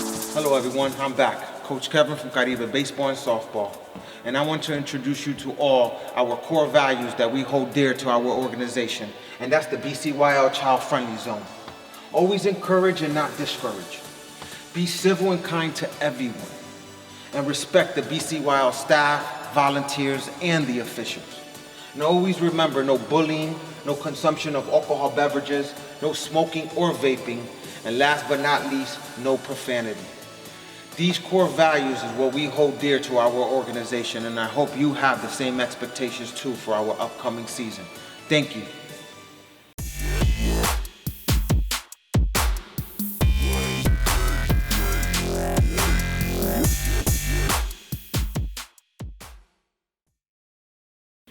Hello everyone, I'm back. Coach Kevin from Caribe Baseball and Softball. And I want to introduce you to all our core values that we hold dear to our organization. And that's the BCYL Child Friendly Zone. Always encourage and not discourage. Be civil and kind to everyone. And respect the BCYL staff, volunteers, and the officials. And always remember, no bullying, no consumption of alcohol beverages, no smoking or vaping, and last but not least, no profanity. These core values is what we hold dear to our organization, and I hope you have the same expectations too for our upcoming season. Thank you.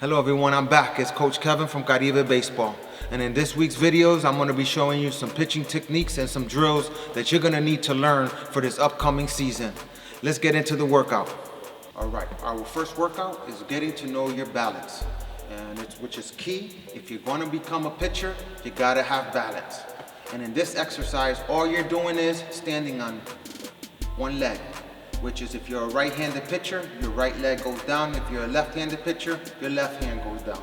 Hello everyone, I'm back. It's Coach Kevin from Caribe Baseball. And in this week's videos, I'm going to be showing you some pitching techniques and some drills that you're going to need to learn for this upcoming season. Let's get into the workout. All right, our first workout is getting to know your balance, which is key. If you're going to become a pitcher, you got to have balance. And in this exercise, all you're doing is standing on one leg, which is if you're a right-handed pitcher, your right leg goes down. If you're a left-handed pitcher, your left hand goes down.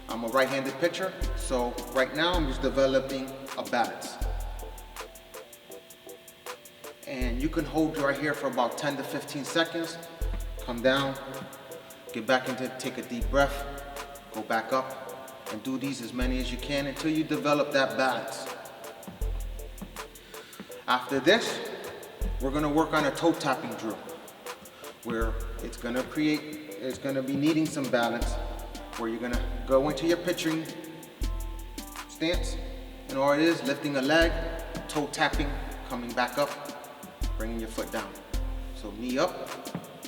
I'm a right-handed pitcher, so right now I'm just developing a balance. And you can hold right here for about 10 to 15 seconds. Come down, get back into it, take a deep breath, go back up, and do these as many as you can until you develop that balance. After this, we're gonna work on a toe tapping drill, where it's gonna be needing some balance, where you're gonna go into your pitching stance, and all it is, lifting a leg, toe tapping, coming back up, bringing your foot down. So knee up,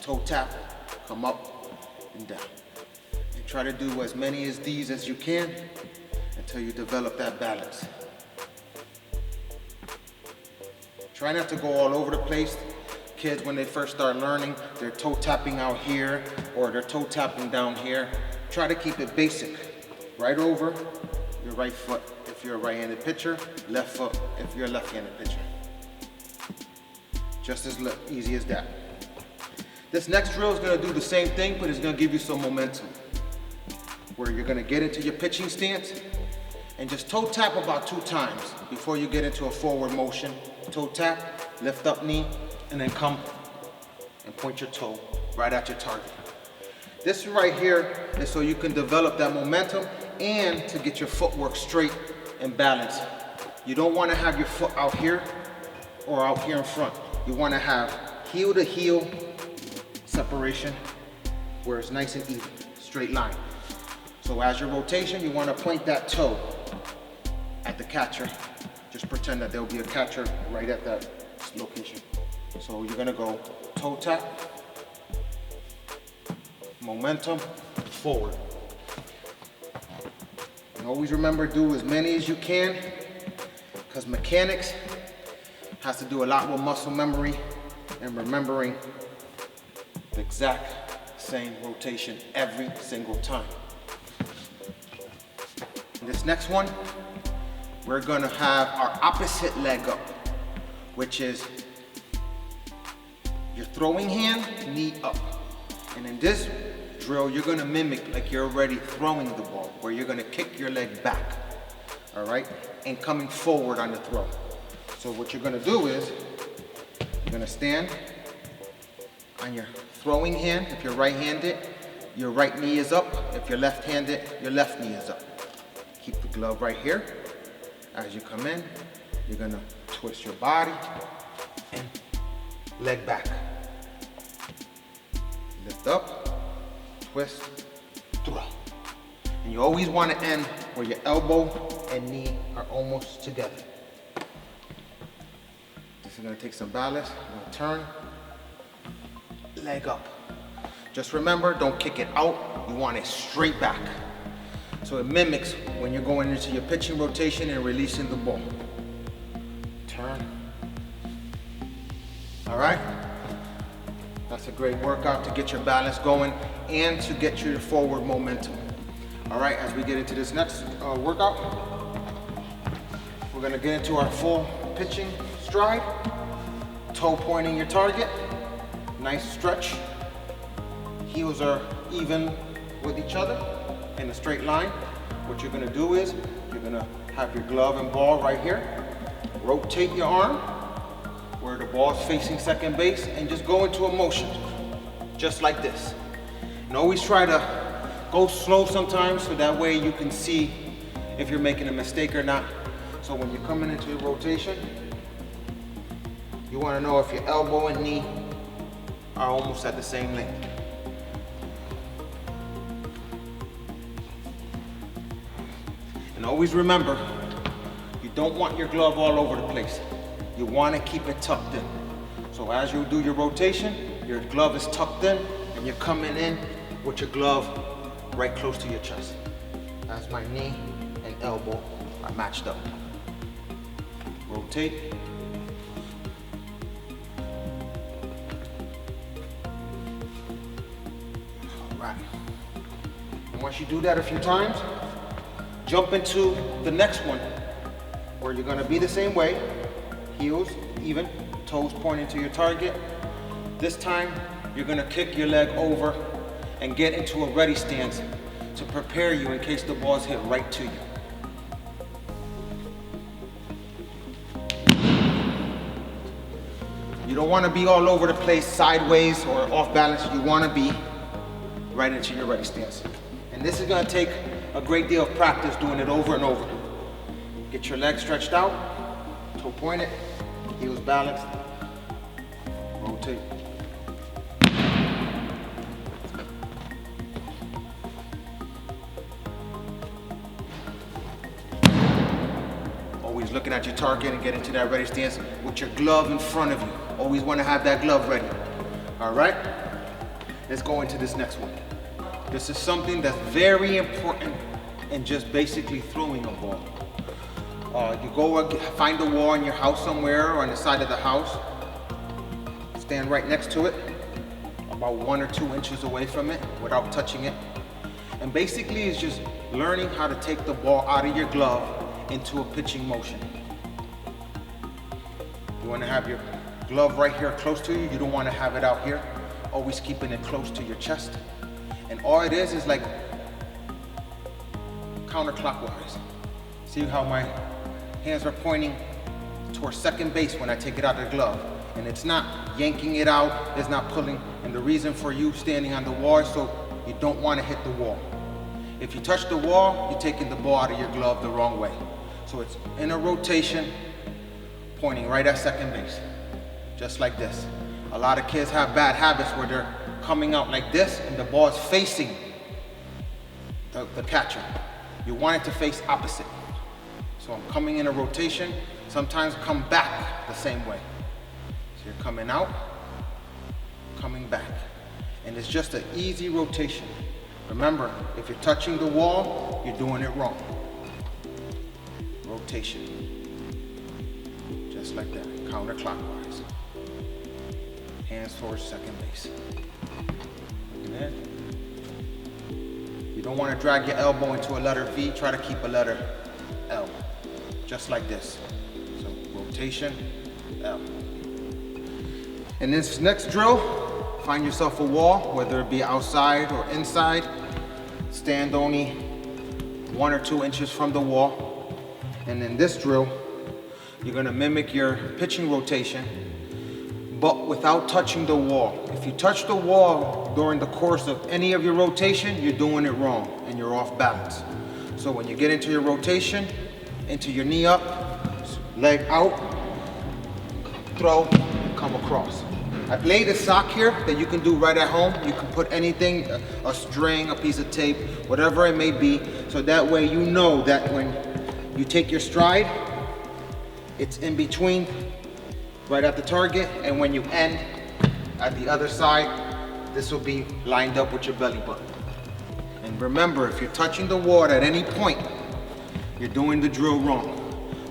toe tap, come up and down. And try to do as many of these as you can until you develop that balance. Try not to go all over the place. Kids, when they first start learning, they're toe tapping out here or they're toe tapping down here. Try to keep it basic. Right over your right foot if you're a right-handed pitcher, left foot if you're a left-handed pitcher. Just as easy as that. This next drill is going to do the same thing, but it's going to give you some momentum. Where you're going to get into your pitching stance and just toe tap about 2 times before you get into a forward motion. Toe tap, lift up knee, and then come and point your toe right at your target. This right here is so you can develop that momentum and to get your footwork straight and balanced. You don't want to have your foot out here or out here in front. You want to have heel to heel separation where it's nice and even, straight line. So as your rotation, you want to point that toe at the catcher. Just pretend that there will be a catcher right at that location. So you're going to go toe tap, momentum, forward. And always remember, do as many as you can, because mechanics has to do a lot with muscle memory and remembering the exact same rotation every single time. In this next one, we're gonna have our opposite leg up, which is your throwing hand, knee up. And in this drill, you're gonna mimic like you're already throwing the ball, where you're gonna kick your leg back, all right? And coming forward on the throw. So what you're gonna do is, you're gonna stand on your throwing hand. If you're right-handed, your right knee is up. If you're left-handed, your left knee is up. Keep the glove right here. As you come in, you're gonna twist your body and leg back. Lift up, twist, throw. And you always wanna end where your elbow and knee are almost together. This is gonna take some balance. You're gonna turn, leg up. Just remember, don't kick it out. You want it straight back. So it mimics when you're going into your pitching rotation and releasing the ball. Turn. All right? That's a great workout to get your balance going and to get your forward momentum. All right, as we get into this next workout, we're gonna get into our full pitching stride. toe pointing your target. Nice stretch. Heels are even with each other in a straight line. What you're gonna do is, you're gonna have your glove and ball right here. Rotate your arm where the ball's facing second base and just go into a motion, just like this. And always try to go slow sometimes so that way you can see if you're making a mistake or not. So when you're coming into your rotation, you wanna know if your elbow and knee are almost at the same length. And always remember, you don't want your glove all over the place. You want to keep it tucked in. So as you do your rotation, your glove is tucked in and you're coming in with your glove right close to your chest. As my knee and elbow are matched up. Rotate. All right. And once you do that a few times, jump into the next one, where you're gonna be the same way, heels even, toes pointing to your target. This time, you're gonna kick your leg over and get into a ready stance to prepare you in case the ball's hit right to you. You don't wanna be all over the place, sideways or off balance. You wanna be right into your ready stance. And this is gonna take a great deal of practice doing it over and over. Get your legs stretched out, toe pointed, heels balanced, rotate. Always looking at your target and get into that ready stance with your glove in front of you. Always want to have that glove ready. All right? Let's go into this next one. This is something that's very important in just basically throwing a ball. You go find a wall in your house somewhere or on the side of the house. Stand right next to it, about 1 or 2 inches away from it without touching it. And basically it's just learning how to take the ball out of your glove into a pitching motion. You want to have your glove right here close to you. You don't want to have it out here. Always keeping it close to your chest. And all it is like counterclockwise. See how my hands are pointing towards second base when I take it out of the glove. And it's not yanking it out, it's not pulling. And the reason for you standing on the wall is so you don't want to hit the wall. If you touch the wall, you're taking the ball out of your glove the wrong way. So it's in a rotation, pointing right at second base, just like this. A lot of kids have bad habits where they're coming out like this and the ball is facing the catcher. You want it to face opposite. So I'm coming in a rotation, sometimes come back the same way. So you're coming out, coming back. And it's just an easy rotation. Remember, if you're touching the wall, you're doing it wrong. Rotation. Just like that, counterclockwise. Hands towards second base. Amen. You don't want to drag your elbow into a letter V, try to keep a letter L. Just like this. So rotation, L. In this next drill, find yourself a wall, whether it be outside or inside. Stand only 1 or 2 inches from the wall. And in this drill, you're gonna mimic your pitching rotation, but without touching the wall. If you touch the wall during the course of any of your rotation, you're doing it wrong and you're off balance. So when you get into your rotation, into your knee up, leg out, throw, come across. I've laid a sock here that you can do right at home. You can put anything, a string, a piece of tape, whatever it may be, so that way you know that when you take your stride, it's in between, right at the target, and when you end at the other side, this will be lined up with your belly button. And remember, if you're touching the wall at any point, you're doing the drill wrong,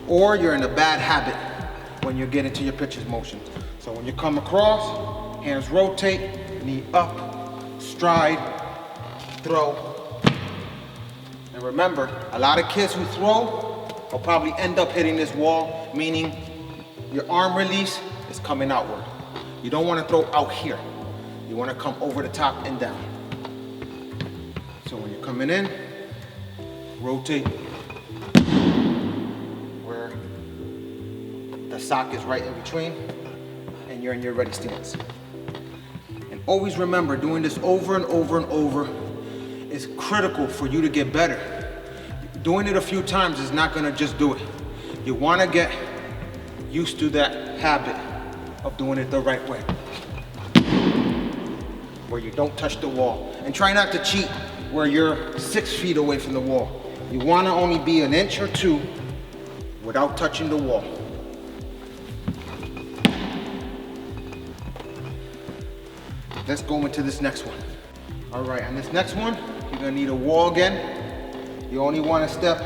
or you're in a bad habit when you get into your pitcher's motion. So when you come across, hands rotate, knee up, stride, throw. And remember, a lot of kids who throw will probably end up hitting this wall, meaning your arm release is coming outward. You don't want to throw out here. You want to come over the top and down. So when you're coming in, rotate where the sock is right in between, and you're in your ready stance. And always remember, doing this over and over and over is critical for you to get better. Doing it a few times is not gonna just do it. You wanna get used to that habit of doing it the right way, where you don't touch the wall. And try not to cheat where you're 6 feet away from the wall. You wanna only be an inch or 2 without touching the wall. Let's go into this next one. All right, on this next one, you're gonna need a wall again. You only wanna step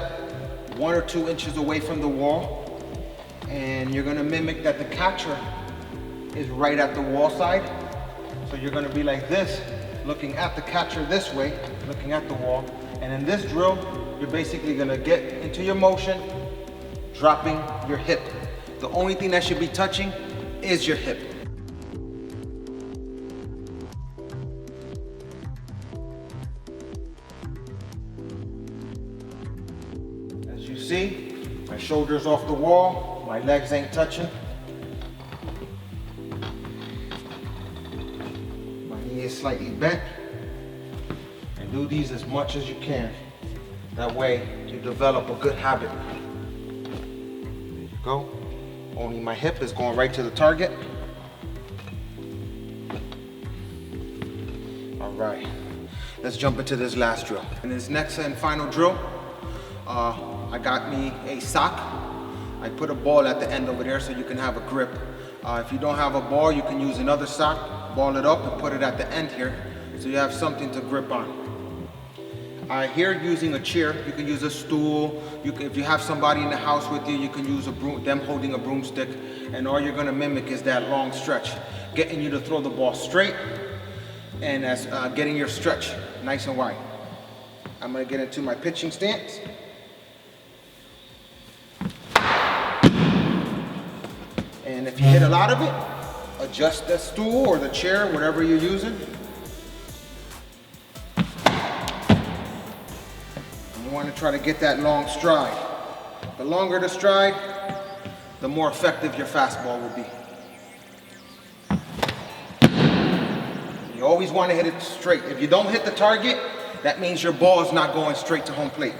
1 or 2 inches away from the wall, and you're gonna mimic that the catcher is right at the wall side. So you're gonna be like this, looking at the catcher this way, looking at the wall. And in this drill, you're basically gonna get into your motion, dropping your hip. The only thing that should be touching is your hip. As you see, my shoulder's off the wall, my legs ain't touching. My knee is slightly bent. And do these as much as you can. That way you develop a good habit. There you go. Only my hip is going right to the target. All right, let's jump into this last drill. In this next and final drill, I got me a sock. I put a ball at the end over there so you can have a grip. If you don't have a ball, you can use another sock, ball it up and put it at the end here so you have something to grip on. Here using a chair, you can use a stool. If you have somebody in the house with you, you can use them holding a broomstick, and all you're gonna mimic is that long stretch, getting you to throw the ball straight and getting your stretch nice and wide. I'm gonna get into my pitching stance. And if you hit a lot of it, adjust the stool or the chair, whatever you're using. You want to try to get that long stride. The longer the stride, the more effective your fastball will be. You always want to hit it straight. If you don't hit the target, that means your ball is not going straight to home plate.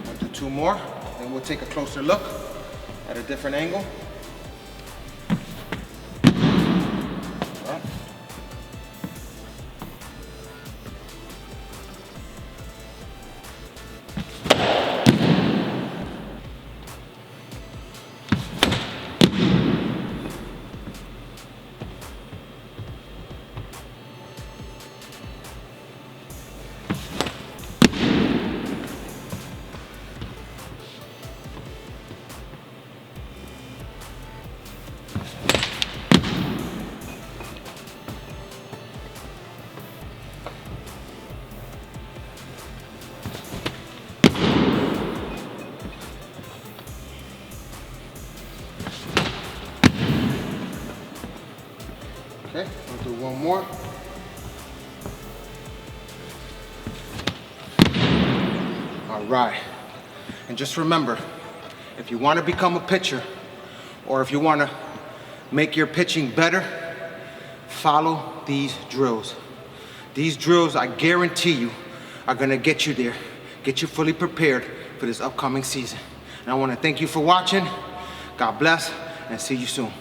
I'll do 2 more. Then we'll take a closer look at a different angle. Right. Okay, we'll do 1 more. All right, and just remember, if you want to become a pitcher, or if you want to make your pitching better, follow these drills. These drills, I guarantee you, are going to get you there, get you fully prepared for this upcoming season. And I want to thank you for watching. God bless, and see you soon.